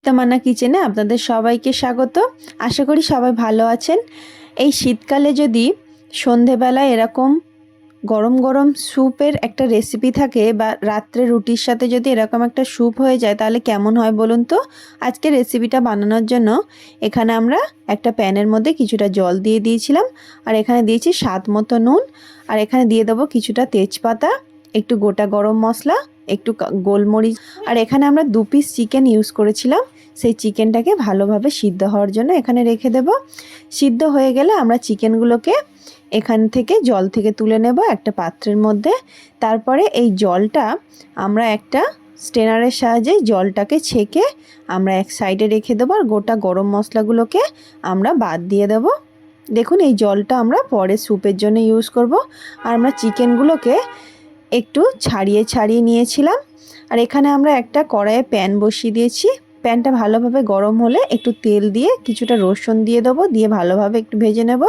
তামান্না কিচেনে আপনাদের সবাইকে স্বাগত। আশা করি সবাই ভালো আছেন। এই শীতকালে যদি সন্ধেবেলায় এরকম গরম গরম স্যুপের একটা রেসিপি থাকে বা রাত্রে রুটির সাথে যদি এরকম একটা স্যুপ হয়ে যায় তাহলে কেমন হয় বলুন তো। আজকে রেসিপিটা বানানোর জন্য এখানে আমরা একটা প্যানের মধ্যে কিছুটা জল দিয়ে দিয়েছিলাম, আর এখানে দিয়েছি স্বাদ মতো নুন, আর এখানে দিয়ে দেবো কিছুটা তেজপাতা, একটু গোটা গরম মশলা, একটু গোলমরিচ, আর এখানে আমরা 2 পিস চিকেন ইউজ করেছিলাম। সেই চিকেনটাকে ভালোভাবে সিদ্ধ হওয়ার জন্য এখানে রেখে দেব। সিদ্ধ হয়ে গেলে আমরা চিকেনগুলোকে এখান থেকে জল থেকে তুলে নেব একটা পাত্রের মধ্যে। তারপরে এই জলটা আমরা একটা স্ট্রেনারের সাহায্যে জলটাকে ছেঁকে আমরা এক সাইডে রেখে দেবো, আর গোটা গরম মশলাগুলোকে আমরা বাদ দিয়ে দেব। দেখুন এই জলটা আমরা পরে স্যুপের জন্য ইউজ করব। আর আমরা চিকেনগুলোকে একটু ছাড়িয়ে ছাড়িয়ে নিয়েছিলাম। আর এখানে আমরা একটা কড়াইয়ে প্যান বসিয়ে দিয়েছি। প্যানটা ভালোভাবে গরম হলে একটু তেল দিয়ে কিছুটা রসুন দিয়ে দেবো, দিয়ে ভালোভাবে একটু ভেজে নেব।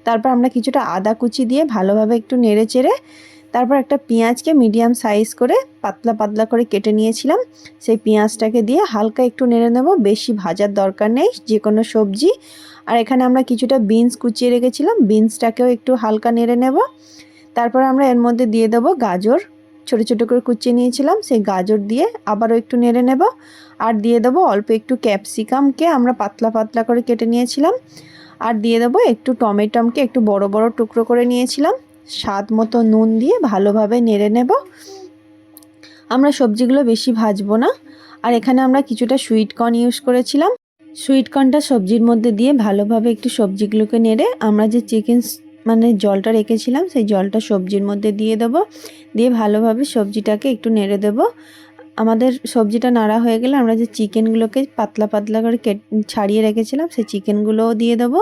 তারপর আমরা কিছুটা আদা কুচি দিয়ে ভালোভাবে একটু নেড়ে চেড়ে তারপর একটা পেঁয়াজকে মিডিয়াম সাইজ করে পাতলা পাতলা করে কেটে নিয়েছিলাম, সেই পেঁয়াজটাকে দিয়ে হালকা একটু নেড়ে নেব। বেশি ভাজার দরকার নেই যে কোনো সবজি। আর এখানে আমরা কিছুটা বিনস কুচিয়ে রেখেছিলাম, বিনসটাকেও একটু হালকা নেড়ে নেব। তারপর আমরা এর মধ্যে দিয়ে দেবো গাজর, ছোটো ছোটো করে কুচিয়ে নিয়েছিলাম, সেই গাজর দিয়ে আবারও একটু নেড়ে নেব। আর দিয়ে দেবো অল্প একটু ক্যাপসিকামকে আমরা পাতলা পাতলা করে কেটে নিয়েছিলাম। আর দিয়ে দেবো একটু টমেটোকে একটু বড় বড় টুকরো করে নিয়েছিলাম। স্বাদ মতো নুন দিয়ে ভালোভাবে নেড়ে নেব। আমরা সবজিগুলো বেশি ভাজবো না। আর এখানে আমরা কিছুটা সুইট কর্ন ইউজ করেছিলাম। সুইট কর্নটা সবজির মধ্যে দিয়ে ভালোভাবে একটু সবজিগুলোকে নেড়ে আমরা যে চিকেন জলটা রেখেছিলাম সেই জলটা সবজির মধ্যে দিয়ে দেব, দিয়ে ভালোভাবে সবজিটাকে একটু নেড়ে দেব। আমাদের সবজিটা নাড়া হয়ে গেলে আমরা যে চিকেনগুলোকে পাতলা পাতলা করে ছাড়িয়ে রেখেছিলাম সেই চিকেনগুলোও দিয়ে দেব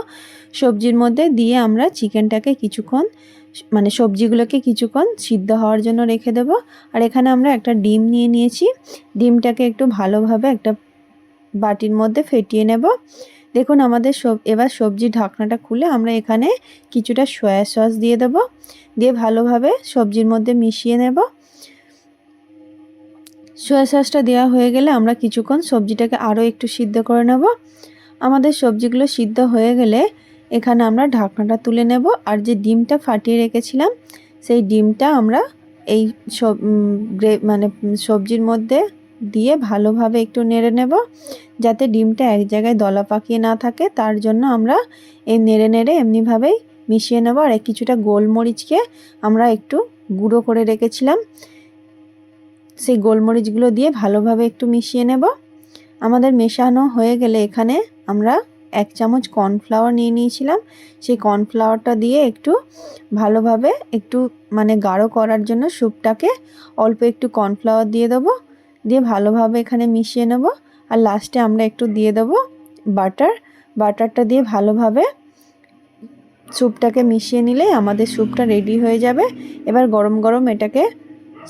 সবজির মধ্যে। দিয়ে আমরা চিকেনটাকে কিছুক্ষণ সবজিগুলোকে কিছুক্ষণ সিদ্ধ হওয়ার জন্য রেখে দেব। আর এখানে আমরা একটা ডিম নিয়ে নিয়েছি, ডিমটাকে একটু ভালোভাবে একটা বাটির মধ্যে ফেটিয়ে নেব। দেখুন আমাদের এবার সবজির ঢাকনাটা খুলে আমরা এখানে কিছুটা সয়া সস দিয়ে দেব, দিয়ে ভালোভাবে সবজির মধ্যে মিশিয়ে নেব। সয়া সসটা দেওয়া হয়ে গেলে আমরা কিছুক্ষণ সবজিটাকে আরও একটু সিদ্ধ করে নেব। আমাদের সবজিগুলো সিদ্ধ হয়ে গেলে এখানে আমরা ঢাকনাটা তুলে নেব। আর যে ডিমটা ফাটিয়ে রেখেছিলাম সেই ডিমটা আমরা এই সবজির মধ্যে দিয়ে ভালোভাবে একটু নেড়ে নেব, যাতে ডিমটা এক জায়গায় দলা পাকিয়ে না থাকে। তার জন্য আমরা এই নেড়ে নেড়ে এমনিভাবেই মিশিয়ে নেব। আর কিছুটা গোলমরিচকে আমরা একটু গুঁড়ো করে রেখেছিলাম, সেই গোলমরিচগুলো দিয়ে ভালোভাবে একটু মিশিয়ে নেব। আমাদের মেশানো হয়ে গেলে এখানে আমরা 1 চামচ কর্নফ্লাওয়ার নিয়ে নিয়েছিলাম, সেই কর্নফ্লাওয়ারটা দিয়ে একটু ভালোভাবে একটু গাঢ় করার জন্য স্যুপটাকে অল্প একটু কর্নফ্লাওয়ার দিয়ে দেবো, দিয়ে ভালোভাবে এখানে মিশিয়ে নেব। আর লাস্টে আমরা একটু দিয়ে দেবো বাটারটা দিয়ে ভালোভাবে স্যুপটাকে মিশিয়ে নিলেই আমাদের স্যুপটা রেডি হয়ে যাবে। এবার গরম গরম এটাকে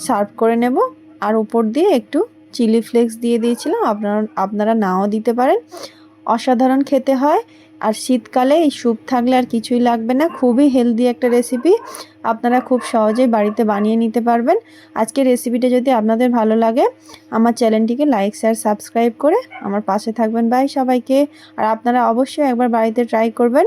সার্ভ করে নেব। আর উপর দিয়ে একটু চিলি ফ্লেক্স দিয়ে দিয়েছিলাম, আপনারা নাও দিতে পারেন। অসাধারণ খেতে হয়। আর শীতকালে এই স্যুপ থাকলে আর কিছুই লাগবে না। খুবই হেলদি একটা রেসিপি, আপনারা খুব সহজেই বাড়িতে বানিয়ে নিতে পারবেন। আজকের রেসিপিটা যদি আপনাদের ভালো লাগে আমার চ্যানেলটিকে লাইক শেয়ার সাবস্ক্রাইব করে আমার পাশে থাকবেন। বাই সবাইকে। আর আপনারা অবশ্যই একবার বাড়িতে ট্রাই করবেন।